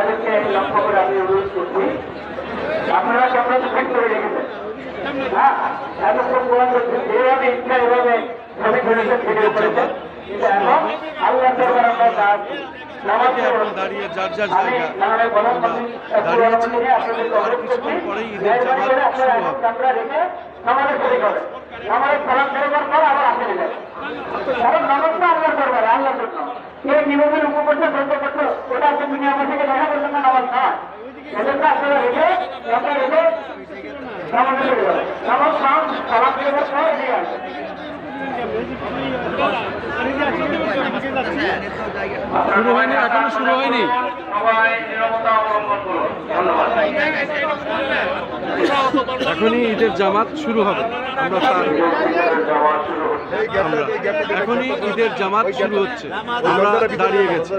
তাদেরকে লক্ষ্য করে আমি অনুরোধ করছি, আপনারা ক্যামেরা ফিট করে রেখেছেন। হ্যাঁ, এতক্ষণ পর্যন্ত যেভাবে ইচ্ছা এভাবে ছবি তুলেছেন, ভিডিও করেছেন, কিন্তু এখন আল্লাহ দরবারে আমরা কাজ নামাজ পড়ব। দাঁড়িয়ে যার যার আমি জায়গা নানারে প্রধানমন্ত্রী আপনাদেরকে অনুরোধ করছি, মেহরবানি করে আপনারা এখন ক্যামেরা রেখে নামাজে শুরু করেন। নামাজে সালাম ফেরবার পর আবার আসেন যায়, কারণ নামাজটা আল্লাহ দরবারে, আল্লাহর জন্য। এই নিয়মের উপকরণ বন্ধ করতে ওটা আপনি দুনিয়া থেকে দেখা করবেন না, নামাজ নয়। এজন্য আপনারা রেখে ক্যামেরা রেখে নামাজে শুরু করেন। নামাজ সালাম ফেরবার পর এগিয়ে আসেন। শুরু হয়নি, এখনো শুরু হয়নি। সবাই নিরবতা অবলম্বন করুন। ধন্যবাদ। এখনই ঈদের জামাত শুরু হবে। আমরা এখনই ঈদের জামাত শুরু হচ্ছে, আমরা দাঁড়িয়ে গেছি।